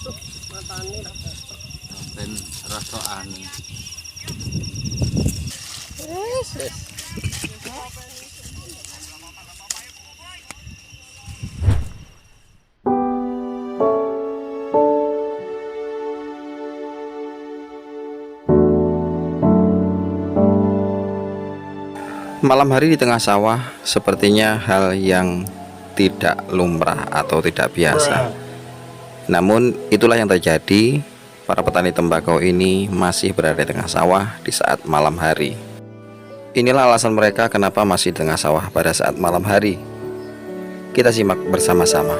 Ben rasa anu. Malam hari di tengah sawah sepertinya hal yang tidak lumrah atau tidak biasa. Namun itulah yang terjadi. Para petani tembakau ini masih berada di tengah sawah di saat malam hari. Inilah alasan mereka kenapa masih di tengah sawah pada saat malam hari. Kita simak bersama-sama.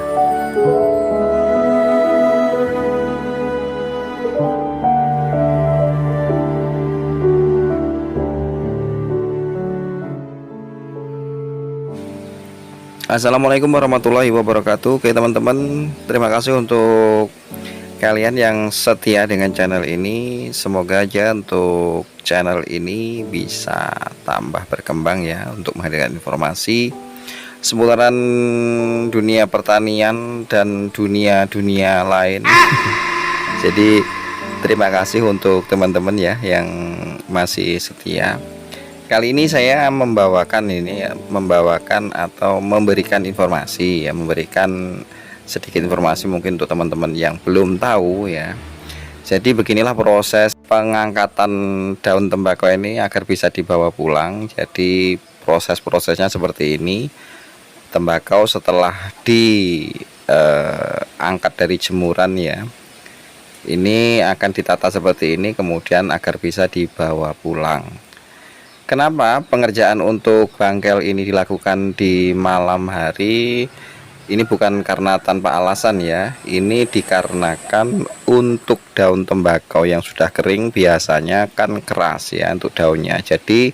Assalamualaikum warahmatullahi wabarakatuh. Oke teman-teman, terima kasih untuk kalian yang setia dengan channel ini. Semoga aja untuk channel ini bisa tambah berkembang ya, untuk menghadirkan informasi seputaran dunia pertanian dan dunia lain. Jadi terima kasih untuk teman-teman ya yang masih setia. Kali ini saya membawakan atau memberikan informasi ya, memberikan sedikit informasi mungkin untuk teman-teman yang belum tahu ya. Jadi beginilah proses pengangkatan daun tembakau ini agar bisa dibawa pulang. Jadi prosesnya seperti ini. Tembakau setelah diangkat dari jemuran ya, ini akan ditata seperti ini, kemudian agar bisa dibawa pulang. Kenapa pengerjaan untuk bangkel ini dilakukan di malam hari? Ini bukan karena tanpa alasan ya. Ini dikarenakan untuk daun tembakau yang sudah kering biasanya kan keras ya untuk daunnya. Jadi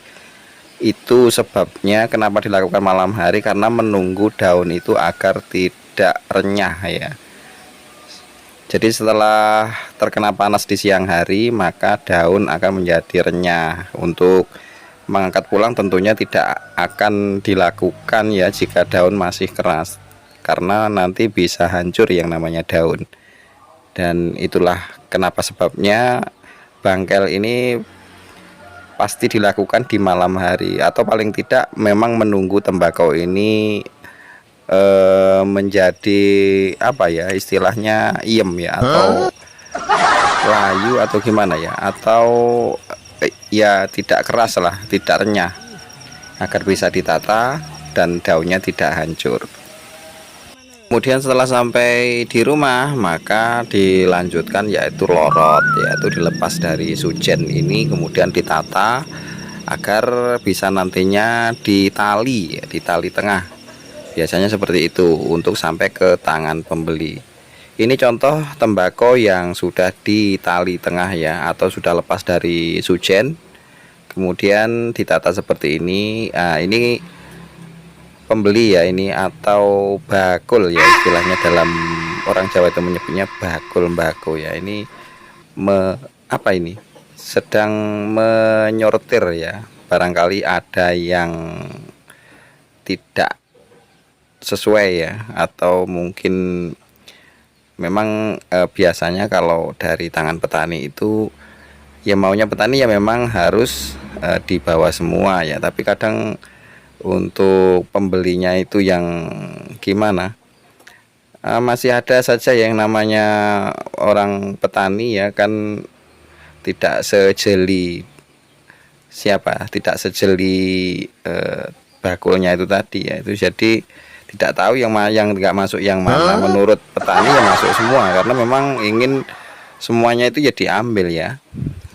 itu sebabnya kenapa dilakukan malam hari, karena menunggu daun itu agar tidak renyah ya. Jadi setelah terkena panas di siang hari, maka daun akan menjadi renyah. Untuk mengangkat pulang tentunya tidak akan dilakukan ya jika daun masih keras, karena nanti bisa hancur yang namanya daun. Dan itulah kenapa sebabnya bangkel ini pasti dilakukan di malam hari, atau paling tidak memang menunggu tembakau ini menjadi apa ya istilahnya, iem ya, atau layu atau gimana ya, atau ya tidak keras lah, tidak renyah, agar bisa ditata dan daunnya tidak hancur. Kemudian setelah sampai di rumah, maka dilanjutkan yaitu lorot, yaitu dilepas dari sujen ini, kemudian ditata agar bisa nantinya ditali ya, ditali tengah. Biasanya seperti itu untuk sampai ke tangan pembeli. Ini contoh tembakau yang sudah ditali tengah ya, atau sudah lepas dari sujen, kemudian ditata seperti ini. Nah, ini pembeli ya ini, atau bakul ya istilahnya, dalam orang Jawa itu menyebutnya bakul mbako ya. Ini apa ini? Sedang menyortir ya. Barangkali ada yang tidak sesuai ya, atau mungkin memang biasanya kalau dari tangan petani itu ya, maunya petani ya memang harus dibawa semua ya, tapi kadang untuk pembelinya itu yang gimana, masih ada saja yang namanya orang petani ya kan, tidak sejeli tidak sejeli bakulnya itu tadi ya. Itu jadi tidak tahu yang nggak masuk yang mana. Menurut petani ya masuk semua, karena memang ingin semuanya itu ya diambil ya.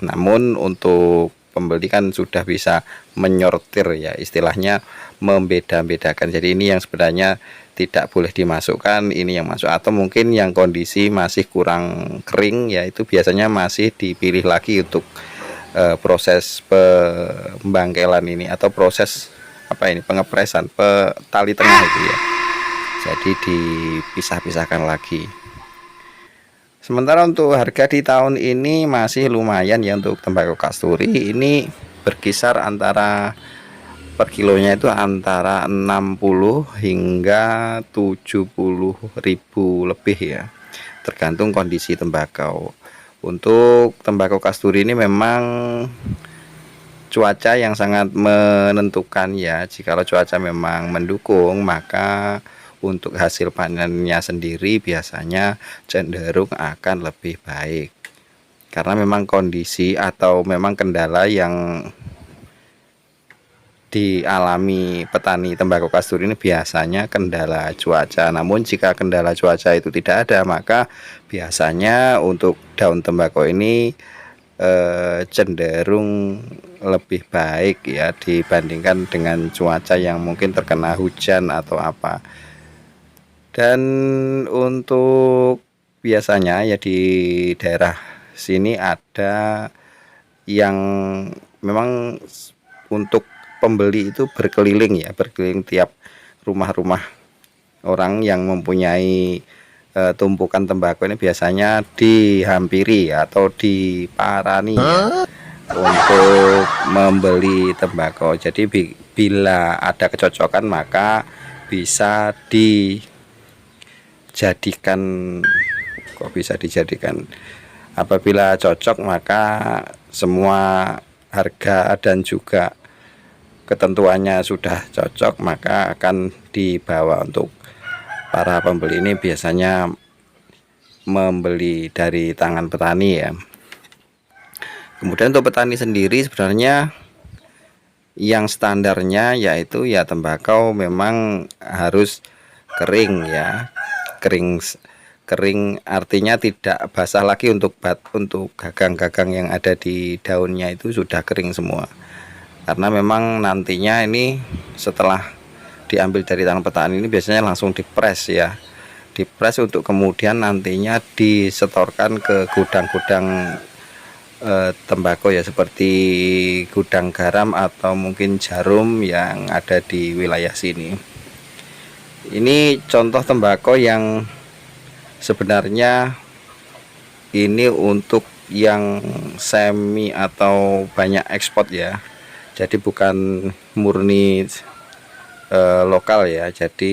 Namun untuk pembeli kan sudah bisa menyortir ya, istilahnya membeda-bedakan. Jadi ini yang sebenarnya tidak boleh dimasukkan, ini yang masuk, atau mungkin yang kondisi masih kurang kering ya, itu biasanya masih dipilih lagi untuk proses pembangkelan ini, atau proses apa ini, pengepresan tali tengah itu ya. Jadi dipisah-pisahkan lagi. Sementara untuk harga di tahun ini masih lumayan ya untuk tembakau kasturi. Ini berkisar antara per kilonya itu antara 60 hingga 70.000 lebih ya. tergantung kondisi tembakau. Untuk tembakau kasturi ini memang cuaca yang sangat menentukan ya. Jikalau cuaca memang mendukung, maka untuk hasil panennya sendiri biasanya cenderung akan lebih baik. Karena memang kondisi atau memang kendala yang dialami petani tembakau kasturi ini biasanya kendala cuaca. Namun jika kendala cuaca itu tidak ada, maka biasanya untuk daun tembakau ini cenderung lebih baik ya dibandingkan dengan cuaca yang mungkin terkena hujan atau apa. Dan untuk biasanya ya di daerah sini ada yang memang untuk pembeli itu berkeliling ya, berkeliling tiap rumah-rumah orang yang mempunyai tumpukan tembakau ini biasanya dihampiri atau diparani ya, untuk membeli tembakau. Jadi bila ada kecocokan maka bisa dijadikan, apabila cocok maka semua harga dan juga ketentuannya sudah cocok maka akan dibawa. Untuk para pembeli ini biasanya membeli dari tangan petani ya. Kemudian untuk petani sendiri sebenarnya yang standarnya yaitu ya tembakau memang harus kering ya. Kering artinya tidak basah lagi. Untuk gagang-gagang yang ada di daunnya itu sudah kering semua. Karena memang nantinya ini setelah diambil dari tangan petani ini biasanya langsung dipres ya, dipres untuk kemudian nantinya disetorkan ke gudang-gudang tembakau ya, seperti gudang garam atau mungkin jarum yang ada di wilayah sini. Ini contoh tembakau yang sebenarnya ini untuk yang semi atau banyak ekspor ya, jadi bukan murni lokal ya. Jadi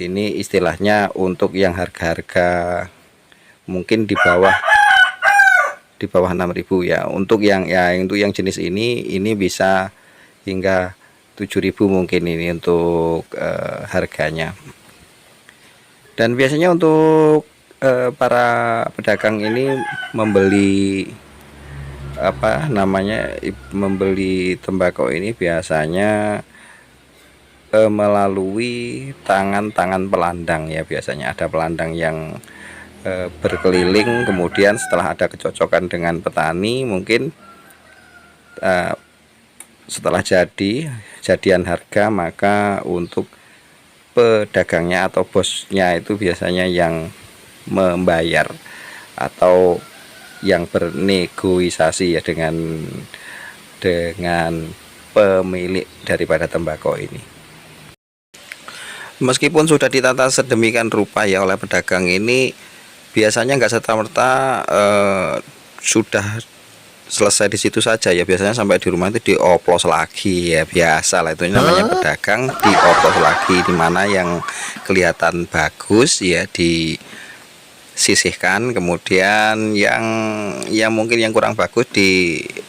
ini istilahnya untuk yang harga-harga mungkin di bawah 6.000 ya. Untuk yang jenis ini bisa hingga 7.000 mungkin ini untuk harganya. Dan biasanya untuk para pedagang ini membeli membeli tembakau ini biasanya melalui tangan-tangan pelandang ya. Biasanya ada pelandang yang berkeliling, kemudian setelah ada kecocokan dengan petani mungkin setelah jadian harga, maka untuk pedagangnya atau bosnya itu biasanya yang membayar atau yang bernegosiasi ya dengan pemilik daripada tembakau ini. Meskipun sudah ditata sedemikian rupa ya oleh pedagang ini, biasanya nggak serta-merta sudah selesai di situ saja ya. Biasanya sampai di rumah itu dioplos lagi ya, biasa lah itu namanya pedagang, dioplos lagi. Dimana yang kelihatan bagus ya disisihkan, kemudian yang mungkin yang kurang bagus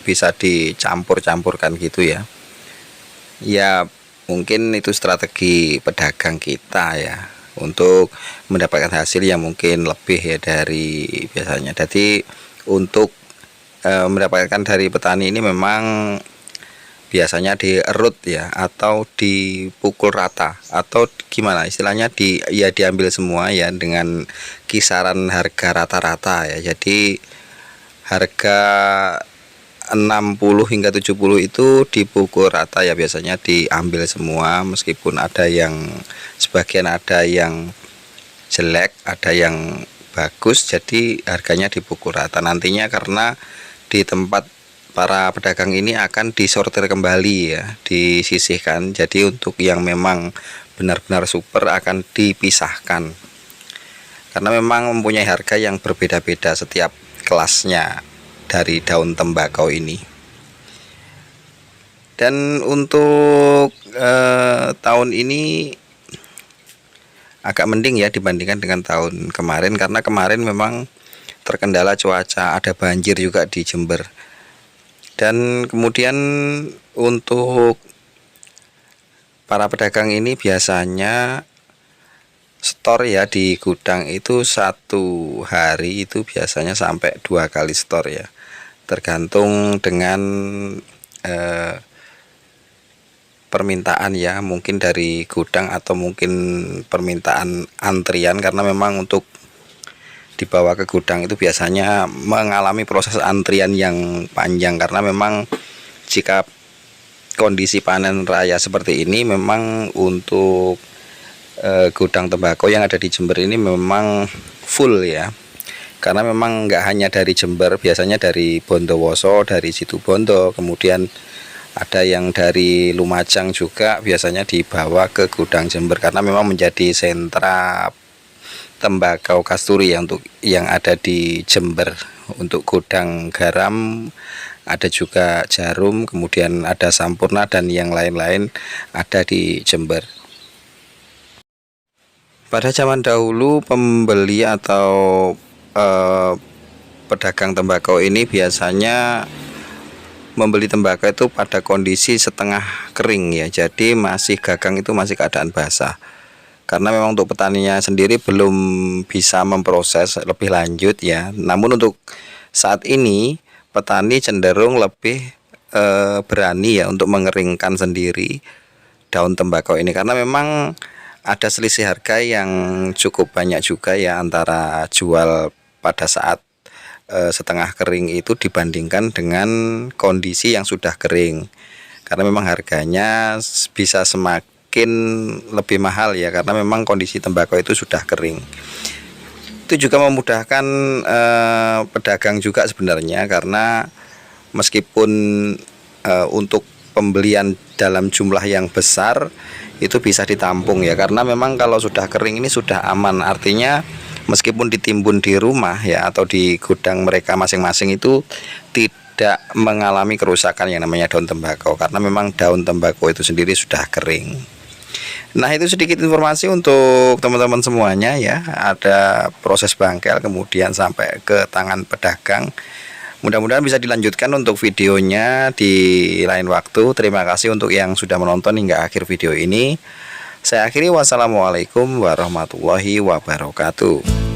bisa dicampur-campurkan gitu ya. Ya mungkin itu strategi pedagang kita ya, untuk mendapatkan hasil yang mungkin lebih ya dari biasanya. Jadi untuk mendapatkan dari petani ini memang biasanya dierut ya, atau dipukul rata, atau gimana istilahnya, diambil semua ya dengan kisaran harga rata-rata ya. Jadi harga 60 hingga 70 itu dipukul rata ya, biasanya diambil semua. Meskipun ada yang sebagian ada yang jelek, ada yang bagus, jadi harganya dipukul rata nantinya. Karena di tempat para pedagang ini akan disortir kembali ya, disisihkan. Jadi untuk yang memang benar-benar super akan dipisahkan, karena memang mempunyai harga yang berbeda-beda setiap kelasnya dari daun tembakau ini. Dan untuk tahun ini agak mending ya dibandingkan dengan tahun kemarin, karena kemarin memang terkendala cuaca, ada banjir juga di Jember. Dan kemudian untuk para pedagang ini biasanya store ya di gudang itu satu hari itu biasanya sampai 2 kali store ya, tergantung dengan permintaan ya, mungkin dari gudang atau mungkin permintaan antrian, karena memang untuk dibawa ke gudang itu biasanya mengalami proses antrian yang panjang, karena memang jika kondisi panen raya seperti ini memang untuk gudang tembakau yang ada di Jember ini memang full ya, karena memang nggak hanya dari Jember, biasanya dari Bondowoso, dari Situbondo, kemudian ada yang dari Lumajang juga biasanya dibawa ke gudang Jember, karena memang menjadi sentra tembakau kasturi ya untuk yang ada di Jember. Untuk gudang garam ada juga Jarum, kemudian ada Sampurna dan yang lain-lain ada di Jember. Pada zaman dahulu pembeli atau pedagang tembakau ini biasanya membeli tembakau itu pada kondisi setengah kering ya, jadi masih gagang itu masih keadaan basah. Karena memang untuk petaninya sendiri belum bisa memproses lebih lanjut ya. Namun untuk saat ini petani cenderung lebih berani ya untuk mengeringkan sendiri daun tembakau ini, karena memang ada selisih harga yang cukup banyak juga ya antara jual pada saat setengah kering itu dibandingkan dengan kondisi yang sudah kering, karena memang harganya bisa semakin lebih mahal ya, karena memang kondisi tembakau itu sudah kering. Itu juga memudahkan pedagang juga sebenarnya, karena meskipun untuk pembelian dalam jumlah yang besar itu bisa ditampung ya, karena memang kalau sudah kering ini sudah aman, artinya meskipun ditimbun di rumah ya atau di gudang mereka masing-masing itu tidak mengalami kerusakan yang namanya daun tembakau, karena memang daun tembakau itu sendiri sudah kering. Nah, itu sedikit informasi untuk teman-teman semuanya ya. Ada proses bangkel kemudian sampai ke tangan pedagang. Mudah-mudahan bisa dilanjutkan untuk videonya di lain waktu. Terima kasih untuk yang sudah menonton hingga akhir video ini. Saya akhiri, wassalamualaikum warahmatullahi wabarakatuh.